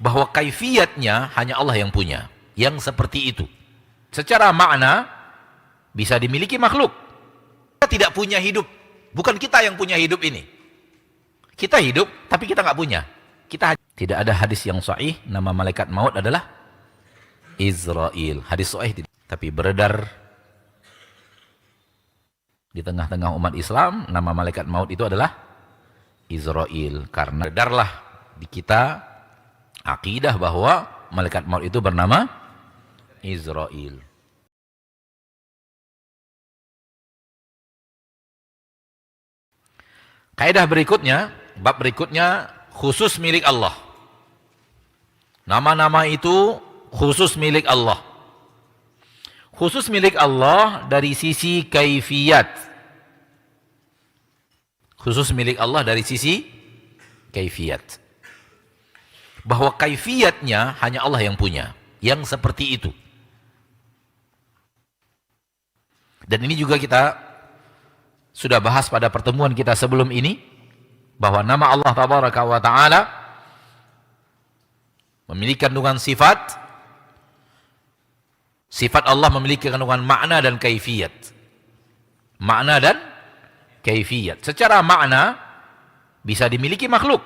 bahwa kaifiyatnya hanya Allah yang punya, yang seperti itu. Secara makna bisa dimiliki makhluk. Kita tidak punya hidup, bukan kita yang punya hidup ini. Kita hidup, tapi kita nggak punya. Tidak ada hadis yang sahih nama malaikat maut adalah Israel. Hadis sahih, tapi beredar di tengah-tengah umat Islam, nama malaikat maut itu adalah Israel. Karena beredarlah di kita akidah bahwa malaikat maut itu bernama Israel. Kaidah berikutnya, bab berikutnya, khusus milik Allah. Nama-nama itu khusus milik Allah. Khusus milik Allah dari sisi kaifiyat. Khusus milik Allah dari sisi kaifiyat. Bahwa kaifiyatnya hanya Allah yang punya, yang seperti itu. Dan ini juga kita sudah bahas pada pertemuan kita sebelum ini, bahwa nama Allah Tabaraka wa Ta'ala memiliki kandungan sifat. Sifat Allah memiliki kandungan makna dan kaifiyat. Makna dan kaifiyat. Secara makna bisa dimiliki makhluk.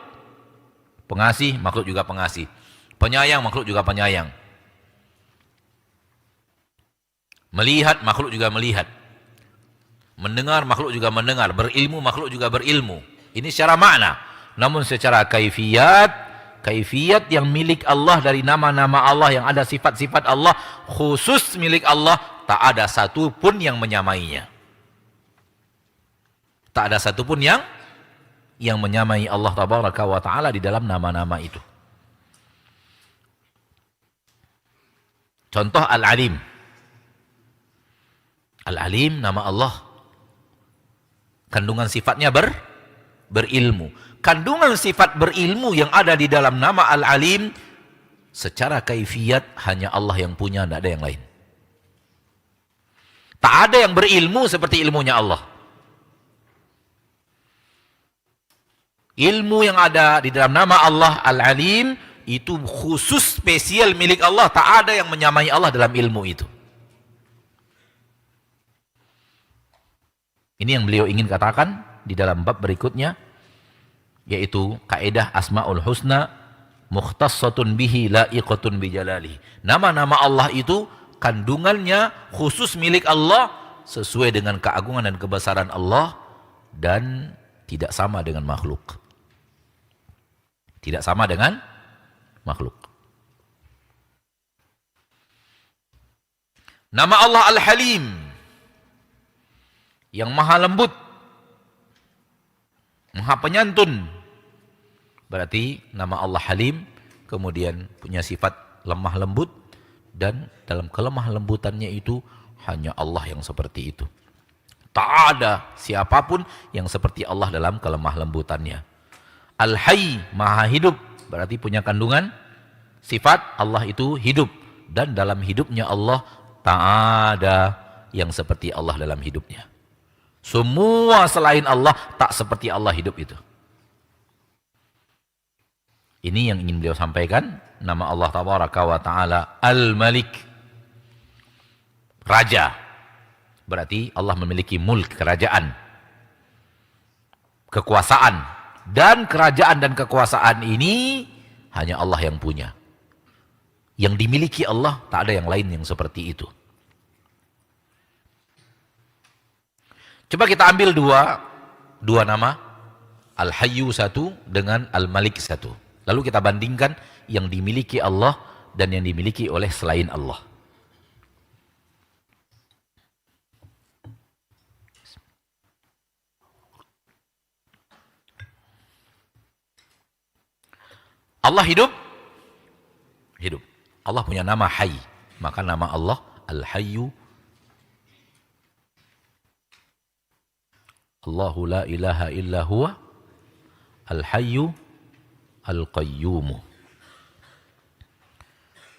Pengasih, makhluk juga pengasih. Penyayang, makhluk juga penyayang. Melihat, makhluk juga melihat. Mendengar, makhluk juga mendengar. Berilmu, makhluk juga berilmu. Ini secara makna. Namun secara kaifiyat, kaifiyat yang milik Allah dari nama-nama Allah, yang ada sifat-sifat Allah, khusus milik Allah, tak ada satu pun yang menyamainya. Tak ada satu pun yang menyamai Allah Tabaraka wa Ta'ala di dalam nama-nama itu. Contoh Al-Alim. Al-Alim, nama Allah. Kandungan sifatnya berilmu. Kandungan sifat berilmu yang ada di dalam nama Al-Alim, secara kaifiyat hanya Allah yang punya, tidak ada yang lain. Tak ada yang berilmu seperti ilmunya Allah. Ilmu yang ada di dalam nama Allah Al-Alim itu khusus spesial milik Allah. Tak ada yang menyamai Allah dalam ilmu itu. Ini yang beliau ingin katakan di dalam bab berikutnya, yaitu kaidah Asmaul Husna mukhtassatun bihi la'iqatun bijalalihi. Nama-nama Allah itu kandungannya khusus milik Allah, sesuai dengan keagungan dan kebesaran Allah, dan tidak sama dengan makhluk. Tidak sama dengan makhluk. Nama Allah Al-Halim, yang maha lembut, maha penyantun. Berarti nama Allah Halim kemudian punya sifat lemah lembut, dan dalam kelemah lembutannya itu hanya Allah yang seperti itu. Tak ada siapapun yang seperti Allah dalam kelemah lembutannya. Al-Hayy, maha hidup, berarti punya kandungan sifat Allah itu hidup, dan dalam hidupnya Allah tak ada yang seperti Allah dalam hidupnya. Semua selain Allah tak seperti Allah hidup itu. Ini yang ingin beliau sampaikan. Nama Allah Tabaraka wa Ta'ala Al-Malik, Raja. Berarti Allah memiliki mulk, kerajaan, kekuasaan. Dan kerajaan dan kekuasaan ini hanya Allah yang punya. Yang dimiliki Allah, tak ada yang lain yang seperti itu. Coba kita ambil dua nama, Al-Hayyu satu dengan Al-Malik satu. Lalu kita bandingkan yang dimiliki Allah dan yang dimiliki oleh selain Allah. Allah hidup, hidup. Allah punya nama Hayy, maka nama Allah Al-Hayyu. Allahu la ilaha illa huwa Al-Hayyu Al-Qayyumu.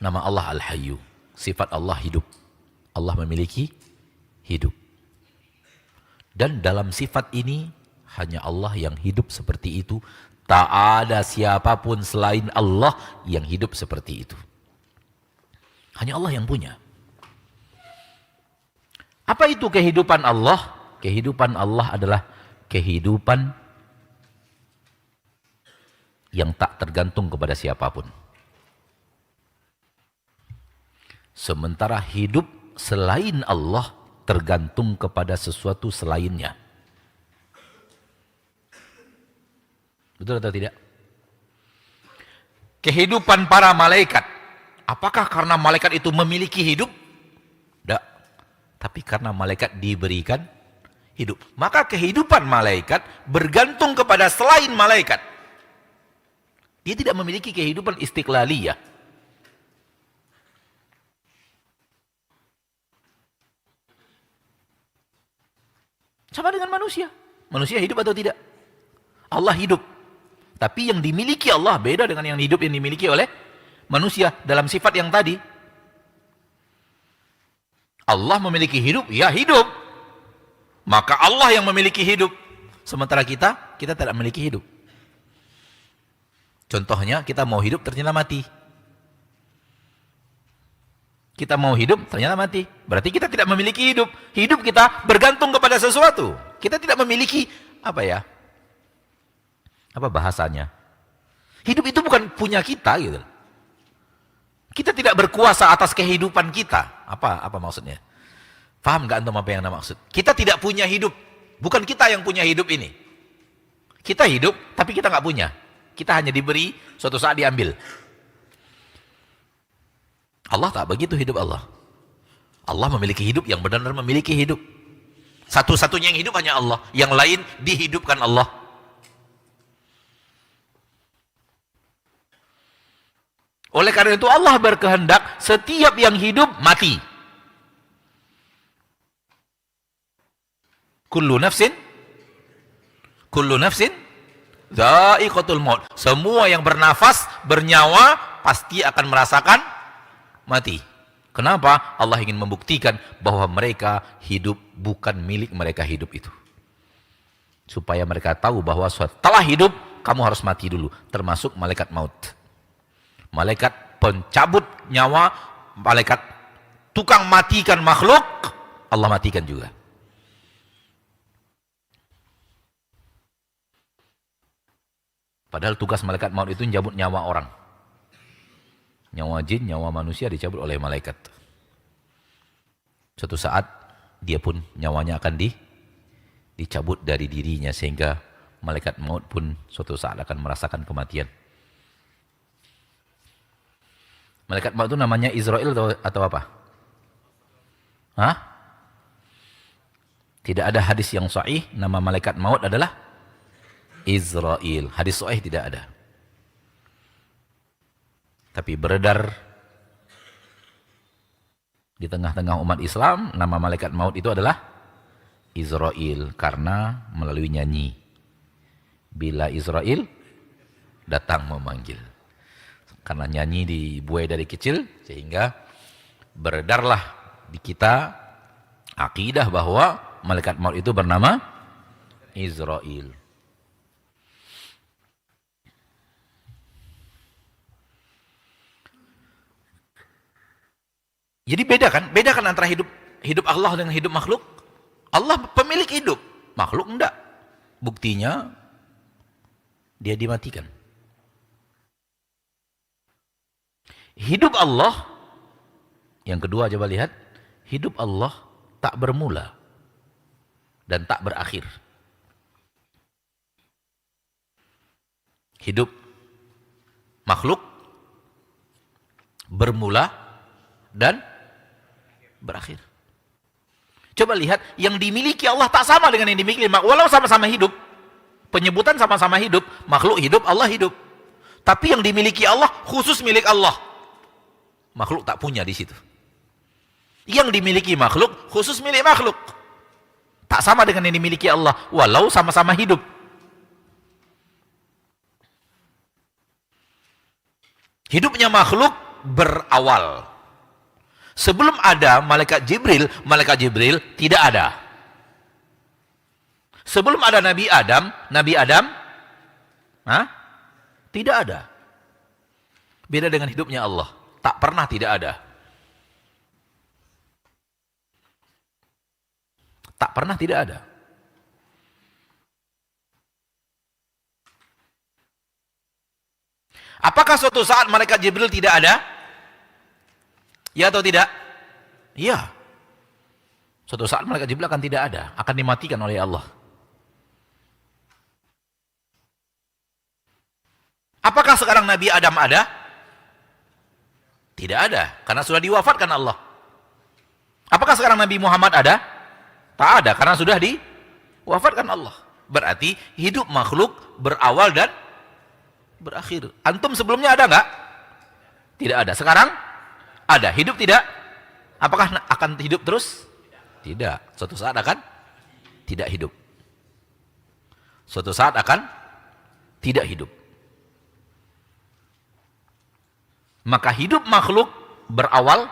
Nama Allah Al-Hayyu, sifat Allah hidup. Allah memiliki hidup. Dan dalam sifat ini hanya Allah yang hidup seperti itu. Tak ada siapapun selain Allah yang hidup seperti itu. Hanya Allah yang punya. Apa itu kehidupan Allah? Kehidupan Allah adalah kehidupan yang tak tergantung kepada siapapun. Sementara hidup selain Allah tergantung kepada sesuatu selainnya. Betul atau tidak? Kehidupan para malaikat. Apakah karena malaikat itu memiliki hidup? Tidak. Tapi karena malaikat diberikan hidup. Maka kehidupan malaikat bergantung kepada selain malaikat. Dia tidak memiliki kehidupan istiqlaliyah. Sama dengan manusia. Manusia hidup atau tidak? Allah hidup. Tapi yang dimiliki Allah beda dengan yang hidup yang dimiliki oleh manusia dalam sifat yang tadi. Allah memiliki hidup, ya hidup. Maka Allah yang memiliki hidup. Sementara kita tidak memiliki hidup. Contohnya kita mau hidup ternyata mati. Kita mau hidup ternyata mati. Berarti kita tidak memiliki hidup. Hidup kita bergantung kepada sesuatu. Kita tidak memiliki apa bahasanya? Hidup itu bukan punya kita gitu. Kita tidak berkuasa atas kehidupan kita. Apa maksudnya? Paham nggak antum apa yang anda maksud? Kita tidak punya hidup. Bukan kita yang punya hidup ini. Kita hidup, tapi kita nggak punya. Kita hanya diberi, suatu saat diambil. Allah tak begitu hidup Allah. Allah memiliki hidup yang benar-benar memiliki hidup. Satu-satunya yang hidup hanya Allah. Yang lain dihidupkan Allah. Oleh karena itu Allah berkehendak setiap yang hidup mati. Kullu nafsin dha'iqatul maut. Semua yang bernafas, bernyawa pasti akan merasakan mati. Kenapa? Allah ingin membuktikan bahwa mereka hidup bukan milik mereka hidup itu. Supaya mereka tahu bahwa setelah hidup kamu harus mati dulu, termasuk malaikat maut. Malaikat pencabut nyawa, malaikat tukang matikan makhluk, Allah matikan juga. Padahal tugas malaikat maut itu mencabut nyawa orang. Nyawa jin, nyawa manusia dicabut oleh malaikat. Suatu saat dia pun nyawanya akan dicabut dari dirinya, sehingga malaikat maut pun suatu saat akan merasakan kematian. Malaikat maut itu namanya Israel atau apa? Hah? Tidak ada hadis yang sahih nama malaikat maut adalah Israel. Hadis sahih tidak ada. Tapi beredar di tengah-tengah umat Islam, nama malaikat maut itu adalah Israel karena melalui nyanyi. Bila Israel datang memanggil. Karena nyanyi dibuai dari kecil, sehingga beredarlah di kita akidah bahwa malaikat maut itu bernama Israel. Jadi bedakan antara hidup Allah dengan hidup makhluk. Allah pemilik hidup, makhluk enggak. Buktinya dia dimatikan. Hidup Allah, yang kedua coba lihat, hidup Allah tak bermula dan tak berakhir. Hidup makhluk bermula dan berakhir. Coba lihat, yang dimiliki Allah tak sama dengan yang dimiliki makhluk. Walau sama-sama hidup, penyebutan sama-sama hidup, makhluk hidup, Allah hidup. Tapi yang dimiliki Allah khusus milik Allah. Makhluk tak punya di situ. Yang dimiliki makhluk khusus milik makhluk. Tak sama dengan yang dimiliki Allah, walau sama-sama hidup. Hidupnya makhluk berawal. Sebelum ada malaikat Jibril tidak ada. Sebelum ada Nabi Adam, Tidak ada. Beda dengan hidupnya Allah. Tak pernah tidak ada. Tak pernah tidak ada. Apakah suatu saat malaikat Jibril tidak ada? Ya atau tidak? Iya. Suatu saat malaikat Jibril akan tidak ada, akan dimatikan oleh Allah. Apakah sekarang Nabi Adam ada? Tidak ada, karena sudah diwafatkan Allah. Apakah sekarang Nabi Muhammad ada? Tak ada, karena sudah diwafatkan Allah. Berarti hidup makhluk berawal dan berakhir. Antum sebelumnya ada nggak? Tidak ada. Sekarang ada. Hidup tidak? Apakah akan hidup terus? Tidak. Suatu saat akan tidak hidup. Suatu saat akan tidak hidup. Maka hidup makhluk berawal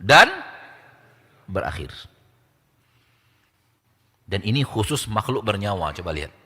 dan berakhir. Dan ini khusus makhluk bernyawa. Coba lihat.